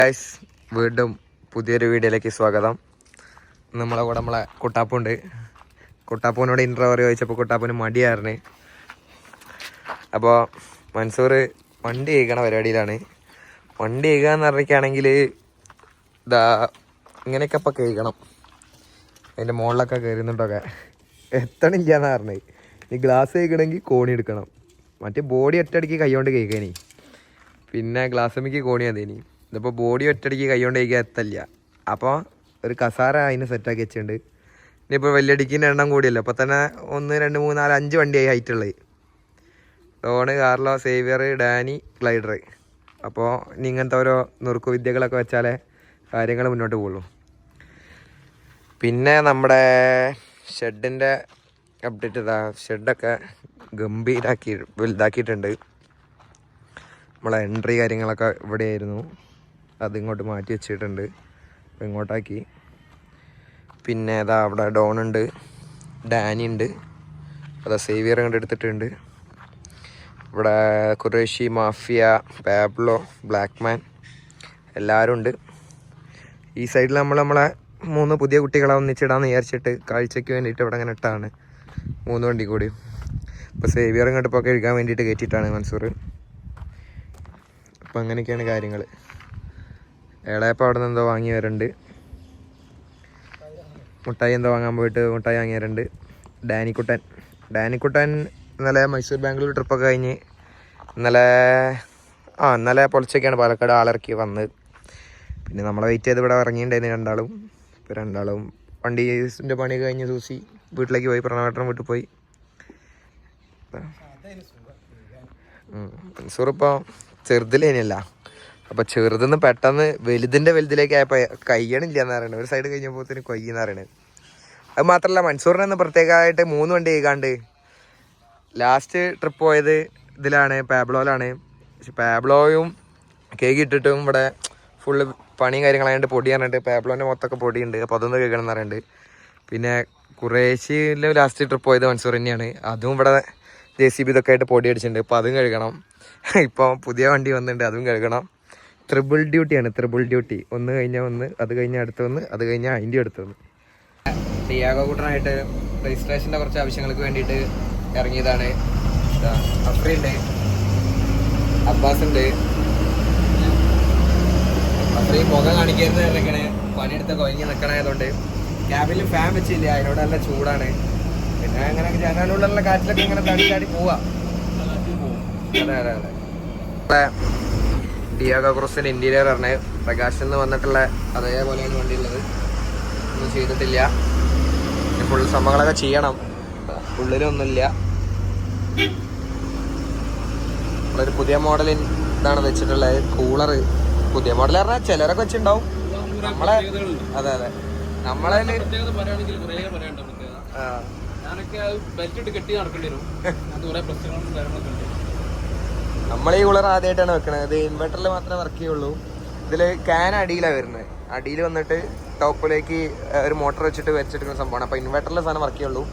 Guys, വീണ്ടും പുതിയൊരു വീഡിയോയിലേക്ക് സ്വാഗതം. നമ്മളെ കുട്ടാപ്പുണ്ട്. കുട്ടാപ്പൂനോട് ഇൻട്രോ ചോദിച്ചപ്പോൾ കുട്ടാപ്പൂന് മടിയായിരുന്നു. അപ്പോൾ മൻസൂർ വണ്ടി കഴുകണ പരിപാടിയിലാണ്. വണ്ടി കഴുകാന്ന് പറഞ്ഞിട്ടാണെങ്കിൽ ഇതാ ഇങ്ങനെയൊക്കെ അപ്പം കഴുകണം. അതിൻ്റെ മുകളിലൊക്കെ കയറുന്നുണ്ടൊക്കെ എത്തണില്ല എന്നാണ് പറഞ്ഞത്. ഈ ഗ്ലാസ് കഴുകണമെങ്കിൽ കോണി എടുക്കണം. മറ്റേ ബോഡി ഒറ്റയടിക്ക് കൈകൊണ്ട് കഴുകാനി, പിന്നെ ഗ്ലാസ്സമ്മയ്ക്ക് കോണി അതേനി. ഇതിപ്പോൾ ബോഡി ഒറ്റയടിക്ക് കൈകൊണ്ട് കഴിക്കാൻ എത്തല്ല. അപ്പോൾ ഒരു കസാര അതിന് സെറ്റാക്കി വെച്ചിട്ടുണ്ട്. ഇനിയിപ്പോൾ വലിയടിക്കിൻ്റെ എണ്ണം കൂടിയല്ലോ. അപ്പോൾ തന്നെ 1, 2, 3, 4, 5 വണ്ടിയായി ഹൈറ്റുള്ളത്. Don, Carlo, Xavier, Danny, glider. അപ്പോൾ ഇനി ഇങ്ങനത്തെ ഓരോ നുറുക്കു വിദ്യകളൊക്കെ വെച്ചാലേ കാര്യങ്ങൾ മുന്നോട്ട് പോകുള്ളൂ. പിന്നെ നമ്മുടെ ഷെഡിൻ്റെ അപ്ഡേറ്റ് ഇതാ. ഷെഡൊക്കെ വലുതാക്കിയിട്ടുണ്ട്. നമ്മളെ എൻട്രി കാര്യങ്ങളൊക്കെ ഇവിടെയായിരുന്നു, അതിങ്ങോട്ട് മാറ്റി വെച്ചിട്ടുണ്ട്. അപ്പോൾ ഇങ്ങോട്ടാക്കി. പിന്നെ അതാ അവിടെ ഡോണുണ്ട്, ഡാനി ഉണ്ട്, അതാ സേവിയർ കണ്ട് എടുത്തിട്ടുണ്ട്. ഇവിടെ ഖുറേഷി, മാഫിയ, പാബ്ലോ, ബ്ലാക്ക്മാൻ എല്ലാവരും ഉണ്ട്. ഈ സൈഡിൽ നമ്മളെ 3 പുതിയ കുട്ടികളെ ഒന്നിച്ചിടാന്ന് വിചാരിച്ചിട്ട് കാഴ്ചയ്ക്ക് വേണ്ടിയിട്ട് ഇവിടെ അങ്ങനെ ഇട്ടാണ് 3 വണ്ടി കൂടി. ഇപ്പോൾ സേവിയർ ഇങ്ങോട്ട് ഇപ്പോൾ കഴുകാൻ വേണ്ടിയിട്ട് കയറ്റിയിട്ടാണ് മൻസൂർ. അപ്പം അങ്ങനെയൊക്കെയാണ് കാര്യങ്ങൾ. ഏളയപ്പം അവിടെ നിന്ന് എന്തോ വാങ്ങി വരുന്നുണ്ട്. മുട്ടായി എന്തോ വാങ്ങാൻ പോയിട്ട് മുട്ടായി വാങ്ങി വരുന്നുണ്ട്. ഡാനിക്കുട്ടൻ ഇന്നലെ മൈസൂർ ബാംഗ്ലൂർ ട്രിപ്പൊക്കെ കഴിഞ്ഞ് ഇന്നലെ പൊളിച്ചൊക്കെയാണ് പാലക്കാട് ആളിറക്കി വന്നത്. പിന്നെ നമ്മളെ വെയിറ്റ് ചെയ്ത് ഇവിടെ ഇറങ്ങിയിട്ടുണ്ടായിരുന്നു രണ്ടാളും. ഇപ്പോൾ രണ്ടാളും വണ്ടീൻ്റെ പണി കഴിഞ്ഞ് സൂസി വീട്ടിലേക്ക് പോയി, പ്രണവേട്ടൻ വീട്ടിൽ പോയി. മൻസൂർ ഇപ്പോൾ ചെറുതിലേനല്ല, അപ്പോൾ ചെറുതെന്ന് പെട്ടെന്ന് വലുതിലേക്ക് ആയപ്പോൾ കയ്യണില്ല എന്ന് പറയുന്നത്. ഒരു സൈഡ് കഴിഞ്ഞപ്പോഴത്തേന് കൊയ്യെന്ന് പറയണത്. അത് മാത്രമല്ല, മൻസൂറിനൊന്ന് പ്രത്യേകമായിട്ട് 3 വണ്ടി കഴുകാണ്ട്. ലാസ്റ്റ് ട്രിപ്പ് പോയത് ഇതിലാണ്, പാബ്ലോയിലാണ്. പക്ഷെ പാബ്ലോയും കേക്ക് ഇട്ടിട്ടും ഇവിടെ ഫുള്ള് പണിയും കാര്യങ്ങളായതുകൊണ്ട് പൊടി പറഞ്ഞിട്ട് പാബ്ലോൻ്റെ മൊത്തമൊക്കെ പൊടിയുണ്ട്. അപ്പോൾ അതൊന്ന് കഴുകണം എന്ന് പറയുന്നുണ്ട്. പിന്നെ ഖുറേഷിയിൽ ലാസ്റ്റ് ട്രിപ്പ് പോയത് മൻസൂർ തന്നെയാണ്. അതും ഇവിടെ JCB ഇതൊക്കെ ആയിട്ട് പൊടി അടിച്ചിട്ടുണ്ട്. അപ്പോൾ അതും കഴുകണം. ഇപ്പോൾ പുതിയ വണ്ടി വന്നിട്ടുണ്ട്, അതും കഴുകണം. Triple duty. ഒന്ന് കഴിഞ്ഞാൽ ഒന്ന്, അത് കഴിഞ്ഞാൽ അടുത്തൊന്ന്, അത് കഴിഞ്ഞാൽ അതിൻ്റെ അടുത്തൊന്ന്. ടിയാഗോ കൂട്ടനായിട്ട് രജിസ്ട്രേഷൻ്റെ കുറച്ച് ആവശ്യങ്ങൾക്ക് വേണ്ടിയിട്ട് ഇറങ്ങിയതാണ്. അഫ്രീണ്ട്, അബ്ബാസ് ഉണ്ട്. അഫ്രീ മുഖം കാണിക്കരുത് ഇറങ്ങണേ, പണിയെടുത്ത് കൊയങ്ങി നിൽക്കണായതുകൊണ്ട്. ക്യാബിൽ ഫാൻ വെച്ചില്ല, അതിനോട് നല്ല ചൂടാണ്. പിന്നെ അങ്ങനെ ജനാലുള്ള കാറ്റിലൊക്കെ ഇങ്ങനെ തടി പോവാം. അതെ. ടിയാഗോ ക്രോസിൻ്റെ ഇൻറ്റീരിയർ പറഞ്ഞ് പ്രകാശിൽ നിന്ന് വന്നിട്ടുള്ള അതേപോലെയാണ് വണ്ടി ഉള്ളത്. ഒന്നും ചെയ്തിട്ടില്ല. ഫുൾ സംഭവങ്ങളൊക്കെ ചെയ്യണം. ഉള്ളിലൊന്നുമില്ല. നമ്മളൊരു പുതിയ മോഡൽ ഇതാണ് വെച്ചിട്ടുള്ളത്. കൂളർ പുതിയ മോഡൽ പറഞ്ഞാൽ ചിലരൊക്കെ വെച്ചിട്ടുണ്ടാവും. നമ്മളെ അതെ നമ്മളെ നമ്മളീ കൂളർ ആദ്യമായിട്ടാണ് വെക്കണത്. ഇത് ഇൻവെർട്ടറിൽ മാത്രമേ വർക്ക് ചെയ്യുള്ളൂ. ഇതിൽ ക്യാൻ അടിയിലാണ് വരുന്നത്. അടിയിൽ വന്നിട്ട് ടോപ്പിലേക്ക് ഒരു മോട്ടർ വെച്ചിട്ട് വരച്ചെടുക്കുന്ന സംഭവമാണ്. അപ്പോൾ ഇൻവെർട്ടറിലെ സാധനം വർക്ക് ചെയ്യുള്ളൂ.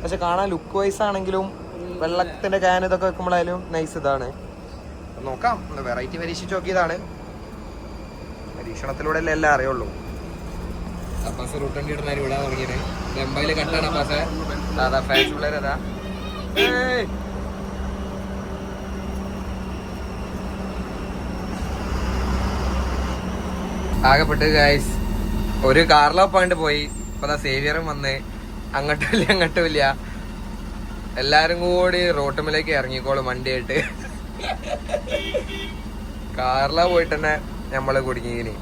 പക്ഷെ കാണാൻ ലുക്ക് വൈസ് ആണെങ്കിലും വെള്ളത്തിൻ്റെ ക്യാൻ ഇതൊക്കെ വെക്കുമ്പോഴായാലും നൈസ് ഇതാണ്. നോക്കാം, വെറൈറ്റി പരീക്ഷിച്ച് നോക്കിയതാണ്. പരീക്ഷണത്തിലൂടെ അല്ലേ എല്ലാം അറിയുള്ളൂ. അപ്പാസ് റൂട്ട് വണ്ടി ഇടുന്നതിന് വിടാൻ തുടങ്ങിയത് എംബൈയിൽ കട്ടാണ്. അപ്പാസ് അതാ ഫാൻസ് പിള്ളേരതാ. ആകെപ്പെട്ട് ഗൈസ്, ഒരു കാർലോ പോയിന്റ് പോയി. ഇപ്പൊ സേവിയറും വന്ന് അങ്ങോട്ടും ഇല്ല. എല്ലാരും കൂടി റോട്ടുമിലേക്ക് ഇറങ്ങിക്കോളും വണ്ടിയായിട്ട്. കാർലോ പോയിട്ട് തന്നെ നമ്മള് കുടുങ്ങിയിനി.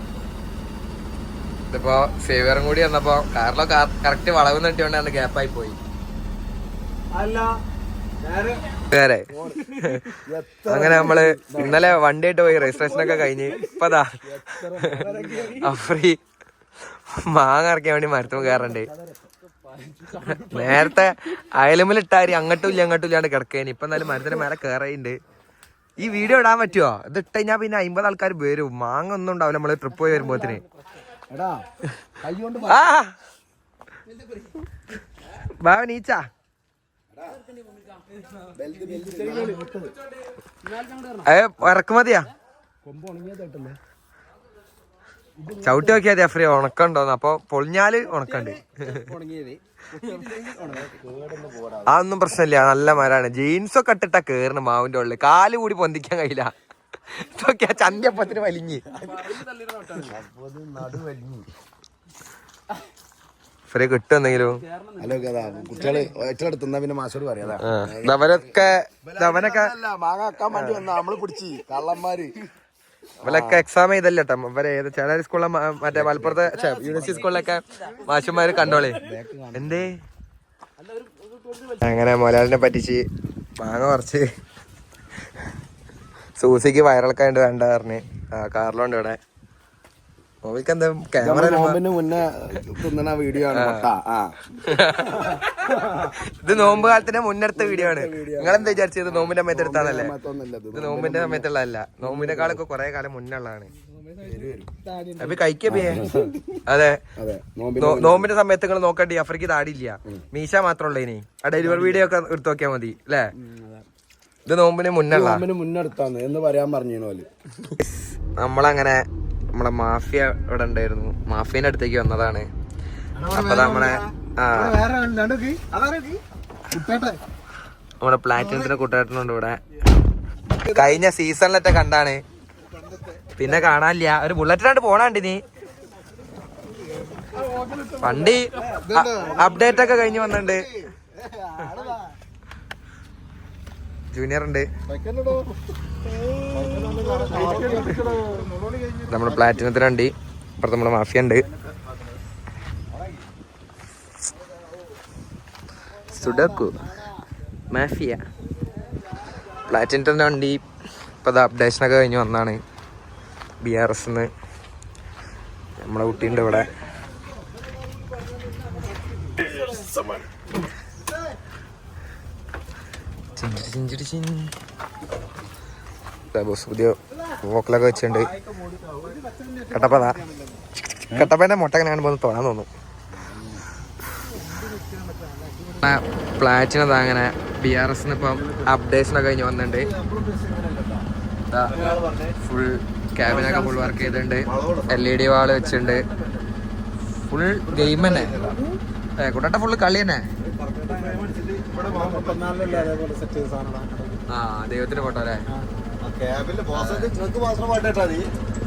ഇതിപ്പോ സേവിയറും കൂടി വന്നപ്പോ കാർലോ കറക്റ്റ് വളവ് നട്ടിയോണ്ടാണ് ഗ്യാപ്പായി പോയി. അങ്ങനെ നമ്മള് ഇന്നലെ വണ്ടിയായിട്ട് പോയി രജിസ്ട്രേഷനൊക്കെ കഴിഞ്ഞ് ഇപ്പതാ അഫ്രീ മാങ്ങ ഇറക്കാൻ വേണ്ടി മരത്തും കയറണ്ട്. നേരത്തെ അയലുമ്മിലിട്ടാരി അങ്ങോട്ടും ഇല്ലാണ്ട് കിടക്കേനി. ഇപ്പൊ എന്തായാലും മരത്തിന്റെ മേലെ കയറിയുണ്ട്. ഈ വീഡിയോ ഇടാൻ പറ്റുമോ? ഇത് ഇട്ട് കഴിഞ്ഞാൽ പിന്നെ 50 ആൾക്കാർ വരും. മാങ്ങ ഒന്നും ഉണ്ടാവില്ല നമ്മള് ട്രിപ്പ് പോയി വരുമ്പോത്തിന്. നീച്ചാ ഇറക്കുമതിയാ. ചവിട്ടി നോക്കിയാൽ മതി അഫ്രി ഉണക്കണ്ടോന്ന്. അപ്പൊ പൊളിഞ്ഞാല് ഉണക്കണ്ട്. അതൊന്നും പ്രശ്നമില്ല, നല്ല മരാണ്. ജീൻസൊക്കെ ഇട്ടിട്ടാ കേറണ് മാവിന്റെ ഉള്ളിൽ. കാല് കൂടി പൊന്തിക്കാൻ കഴിയില്ല. ചന്തിയപ്പത്തിന് വലിഞ്ഞ് ഫ്രീ കിട്ടുമെന്നെങ്കിലും അവരൊക്കെ ഇവലൊക്കെ എക്സാം ചെയ്തല്ലോ കേട്ടോ. ഇവരെ ഏത് ചില സ്കൂളിലെ മറ്റേ മലപ്പുറത്തെ യൂണിവേഴ്സിറ്റി സ്കൂളിലൊക്കെ മാഷന്മാര് കണ്ടോളെ എന്തേ. അങ്ങനെ മൊലാലിനെ പറ്റിച്ച് മാങ്ങ കുറച്ച് സൂസിക്ക് വയറിളക്കാണ്ട് വേണ്ട പറഞ്ഞ് കാറിലുണ്ട് ഇവിടെ. എന്താ ക്യാമറ വീഡിയോ ആണ്. ഇത് നോമ്പ് കാലത്തിന്റെ മുന്നെടുത്ത വീഡിയോ ആണ്. നിങ്ങളെന്താ വിചാരിച്ചത് നോമ്പിന്റെ സമയത്ത് എടുത്താന്നല്ലേ? ഇത് നോമ്പിന്റെ സമയത്തുള്ളതല്ല, നോമ്പിനെക്കാളൊക്കെ കുറെ കാലം മുന്നുള്ളതാണ്. അപ്പൊ കഴിക്കേ. അതെ, നോമ്പിന്റെ സമയത്ത് നിങ്ങൾ നോക്കണ്ടി അഫ്രിക്ക് താടിയില്ല, മീശ മാത്രമുള്ള. ഇനി ആ ഡെലിവറി വീഡിയോ ഒക്കെ എടുത്തു നോക്കിയാൽ മതി അല്ലേ? ഇത് നോമ്പിന് മുന്നെടുത്താന്ന് എന്ന് പറയാൻ പറഞ്ഞു. നമ്മളങ്ങനെ നമ്മളെ മാഫിയ ഇവിടെ ഉണ്ടായിരുന്നു, മാഫിയന്റെ അടുത്തേക്ക് വന്നതാണ്. അപ്പൊ നമ്മളെ നമ്മുടെ പ്ലാറ്റിനത്തിന്റെ കൂട്ടുകാരനുണ്ട് ഇവിടെ. കഴിഞ്ഞ സീസണിലൊക്കെ കണ്ടാണ്, പിന്നെ കാണാനില്ല. ഒരു ബുള്ളറ്റിനാണ്ട് പോണാണ്ടിനി. വണ്ടി അപ്ഡേറ്റ് ഒക്കെ കഴിഞ്ഞ് വന്നിട്ടുണ്ട്. ജൂനിയർ ഉണ്ട്. നമ്മുടെ പ്ലാറ്റിനത്തിന് വണ്ടി, ഇപ്പുറത്ത് നമ്മുടെ മാഫിയ ഉണ്ട്. സുഡക്കു മാഫിയ പ്ലാറ്റിനത്തിന്റെ വണ്ടി ഇപ്പൊ അപ്ഡേഷനൊക്കെ കഴിഞ്ഞ് വന്നാണ് BRS. നമ്മളെ കുട്ടിയുണ്ട് ഇവിടെ. പുതിയ വോക്കലൊക്കെ വെച്ചിട്ടുണ്ട്. കട്ടപ്പന്റെ മുട്ട എങ്ങനെയാണ് പോകുന്നത് തോന്നാൻ തോന്നും. പ്ലാറ്റിനത് അങ്ങനെ BRS ഇപ്പം അപ്ഡേഷനൊക്കെ കഴിഞ്ഞ് വന്നിട്ടുണ്ട്. ഫുൾ ക്യാബിനൊക്കെ ഫുൾ വർക്ക് ചെയ്തിട്ടുണ്ട്. LED വാള് വെച്ചിട്ടുണ്ട്. ഫുൾ ഗെയിം തന്നെ. കുട്ടട്ട ഫുള്ള് കളി തന്നെ. ആ ദൈവത്തിന്റെ ഫോട്ടോ അല്ലേ?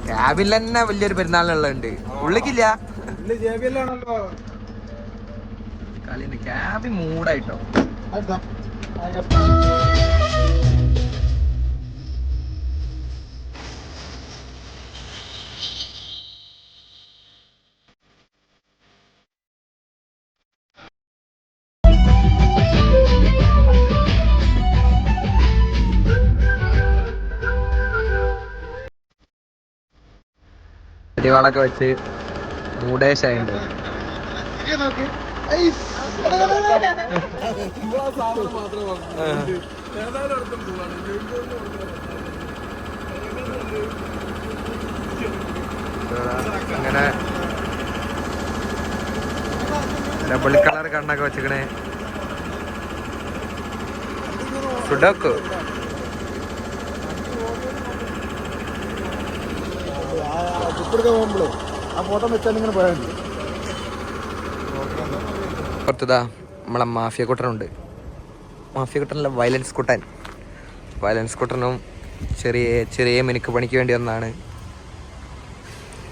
ക്യാബിൽ തന്നെ വലിയൊരു പെരുന്നാളിനുള്ളുണ്ട്, ഉള്ളിക്കില്ല. കളി ക്യാബിൻ മൂടായിട്ടോ. അടിവാളൊക്കെ വെച്ച് മൂടേശായുണ്ട്. അങ്ങനെ ഡബിൾ കളർ കണ്ണൊക്കെ വെച്ചിക്കണേ. സുഡോക്കു പുറത്തതാ നമ്മളെ മാഫിയ കുട്ടനുണ്ട്. മാഫിയ കുട്ടനല്ല, വയലൻസ് കുട്ടൻ. വയലൻസ് കുട്ടനും ചെറിയ ചെറിയ മിനുക്ക് പണിക്ക് വേണ്ടി വന്നതാണ്.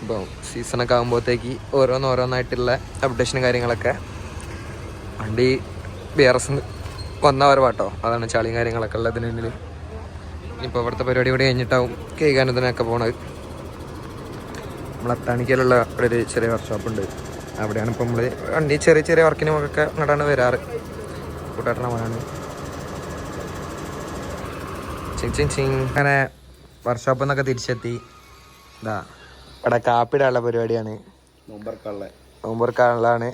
ഇപ്പോൾ സീസണൊക്കെ ആകുമ്പോഴത്തേക്ക് ഓരോന്നായിട്ടുള്ള അപ്ഡേഷനും കാര്യങ്ങളൊക്കെ. വണ്ടി BRS വന്നവർ പാട്ടോ, അതാണ് ചളിയും കാര്യങ്ങളൊക്കെ ഉള്ളതിന് മുന്നിൽ. ഇനിയിപ്പോൾ ഇവിടുത്തെ പരിപാടി കൂടി കഴിഞ്ഞിട്ടാവും കേൾക്കാനതിനൊക്കെ പോണത്. നമ്മളത്താണിക്കലുള്ള ഇവിടെ ഒരു ചെറിയ വർക്ക്ഷോപ്പുണ്ട്, അവിടെയാണ് ഇപ്പോൾ നമ്മൾ വണ്ടി ചെറിയ ചെറിയ വർക്കിനുമൊക്കെ അങ്ങോട്ടാണ് വരാറ്. കൂട്ടാട്ടണമാണ് അങ്ങനെ വർക്ക്ഷോപ്പിൽ നിന്നൊക്കെ തിരിച്ചെത്തി. ഇതാ ഇവിടെ കാപ്പിടാനുള്ള പരിപാടിയാണ്. നോമ്പർക്കാളാണ്.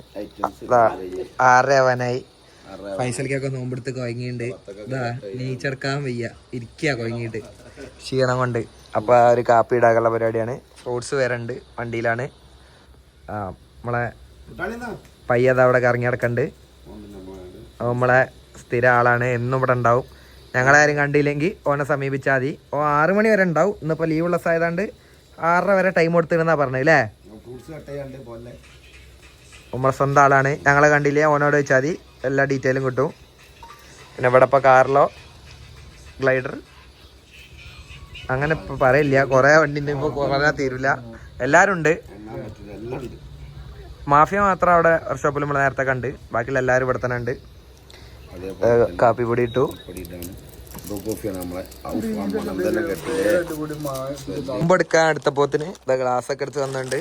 6 ആവാനായി. ഫൈസലിക്കൊക്കെ നോമ്പെടുത്ത് കൊയങ്ങിണ്ട്. ഇതാ നീച്ചെടുക്കാൻ വയ്യ, ഇരിക്കുക കൊയങ്ങിയിട്ട് ക്ഷീണം കൊണ്ട്. അപ്പോൾ ഒരു കാപ്പി ഇടാനുള്ള പരിപാടിയാണ്. ഫ്രൂട്ട്സ് വേറെ ഉണ്ട്, വണ്ടിയിലാണ്. നമ്മളെ പയ്യത് അവിടെ കറങ്ങി നടക്കുന്നുണ്ട്. നമ്മളെ സ്ഥിര ആളാണ്, എന്നും ഇവിടെ ഉണ്ടാവും. ഞങ്ങളാരും കണ്ടില്ലെങ്കിൽ ഓനെ സമീപിച്ചാൽ മതി. 6 മണി വരെ ഉണ്ടാവും. ഇന്നിപ്പോൾ ലീവുള്ള സായതാണ്ട് 6:30 വരെ ടൈം കൊടുത്തിരുന്നാ പറഞ്ഞത് അല്ലേ? നമ്മളെ സ്വന്തം ആളാണ്. ഞങ്ങളെ കണ്ടില്ലേ, ഓനോട് ചോദിച്ചാൽ മതി, എല്ലാ ഡീറ്റെയിലും കിട്ടും. പിന്നെ ഇവിടെ ഇപ്പോൾ കാറിലോ ഗ്ലൈഡർ അങ്ങനെ ഇപ്പോൾ പറയില്ല, കുറേ വണ്ടിൻ്റെ ഇപ്പോൾ കുറേ തീരില്ല, എല്ലാവരും ഉണ്ട്. മാഫിയ മാത്രം അവിടെ വർക്ക്ഷോപ്പിൽ നമ്മൾ നേരത്തെ കണ്ട്, ബാക്കിയുള്ള എല്ലാവരും ഇവിടെ തന്നെ ഉണ്ട്. കാപ്പി പൊടി ഇട്ടു. മുമ്പ് എടുക്കാൻ എടുത്തപ്പോത്തിന് ഗ്ലാസ് ഒക്കെ എടുത്ത് തന്നിട്ടുണ്ട്,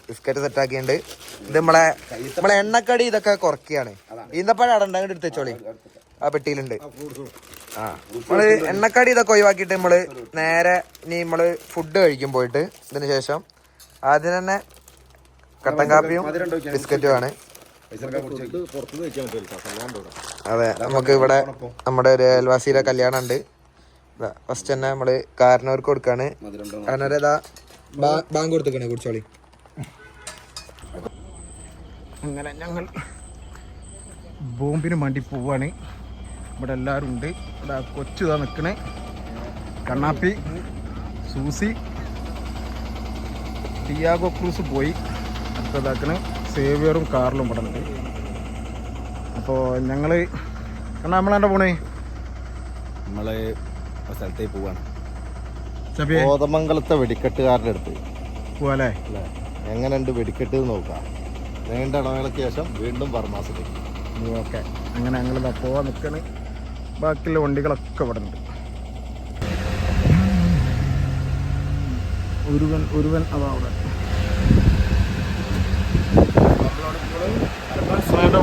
ബിസ്ക്കറ്റ് സെറ്റ് ആക്കിയുണ്ട്. ഇത് നമ്മളെ എണ്ണക്കടി ഇതൊക്കെ കുറയ്ക്കുകയാണ്. ഈന്തപ്പഴം അവിടെ ഉണ്ടെങ്കിൽ എടുത്ത് വെച്ചോളി, ആ പെട്ടിയിലുണ്ട്. നമ്മള് എണ്ണക്കടി ഇതൊക്കെ ഒഴിവാക്കിയിട്ട് നമ്മള് നേരെ ഇനി നമ്മള് ഫുഡ് കഴിക്കും പോയിട്ട്. ഇതിന് ശേഷം ആദ്യം തന്നെ കട്ടൻ കാപ്പിയും ബിസ്ക്കറ്റുമാണ്. അതെ, നമുക്ക് ഇവിടെ നമ്മുടെ ഒരു അയൽവാസിയുടെ കല്യാണം ഉണ്ട്. ഫസ്റ്റ് തന്നെ നമ്മള് കാരണവർക്ക് കൊടുക്കാണ്. കാരണവർ ഏതാ ബാങ്ക് കൊടുത്തേക്കണേ, കുടിച്ചോളി. അങ്ങനെ ഞങ്ങൾ ബോംബിന് വേണ്ടി പോവാണ്. ഇവിടെ എല്ലാവരും ഉണ്ട്. ഇവിടെ കൊച്ചു ഇതാ നിൽക്കണേ, കണ്ണാപ്പി, സൂസി, ടിയാഗോ ക്രൂസ് പോയി, അടുത്തതാക്കണേ സേവിയറും കാറിലും ഇവിടെ ഉണ്ട്. അപ്പോൾ ഞങ്ങൾ നമ്മളെന്താ പോണേ? നമ്മൾ സ്ഥലത്തേക്ക് പോവാണ്. കോതമംഗലത്തെ വെടിക്കെട്ടുകാരുടെ അടുത്ത് പോവാല്ലേ? എങ്ങനെയുണ്ട് വെടിക്കെട്ട് നോക്കാം. നീണ്ട ഇടവേളയ്ക്ക് ശേഷം വീണ്ടും ബർമാസിലേക്ക്. ഓക്കെ, അങ്ങനെ ഞങ്ങളിതാ പോവാൻ നിൽക്കണേ. ബാക്കിയുള്ള വണ്ടികളൊക്കെ ഇവിടെ ഉണ്ട്. ഒരുവൻ അതാ അവിടെ.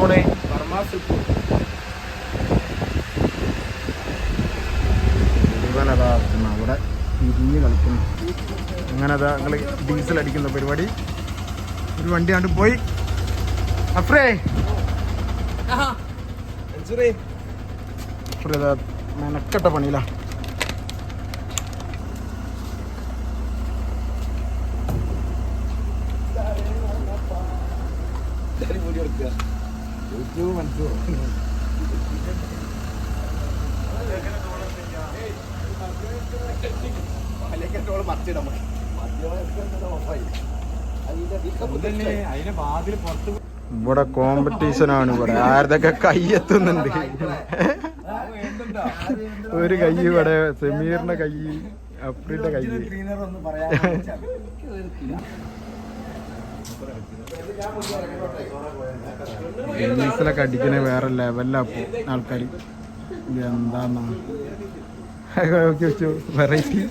പോണേ ഒരുവനതാ അവിടെ തിരിഞ്ഞ് കളിക്കുന്നു. അങ്ങനെ അതാ ഞങ്ങൾ ഡീസൽ അടിക്കുന്ന പരിപാടി. ഒരു വണ്ടി കണ്ട് പോയി. അഫ്രേ മെനക്കെട്ട പണിയില്ല. ഇവിടെ കോമ്പറ്റീഷനാണ്. ഇവിടെ ആരുടെയൊക്കെ കൈയെത്തുന്നുണ്ട്. ഒരു കൈ ഇവിടെ സമീറിന്റെ കൈ, അഫ്രീന്റെ കൈ. ഡീസലൊക്കെ അടിക്കണേ വേറെ ലെവലപ്പോ ആൾക്കാർ. എന്താന്നാ വെറൈറ്റി.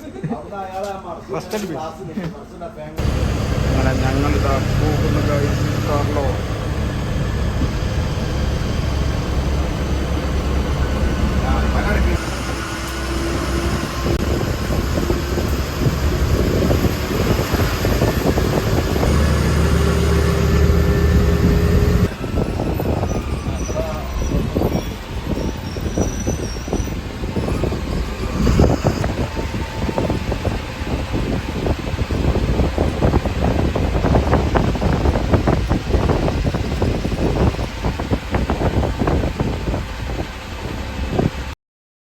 ഞങ്ങൾ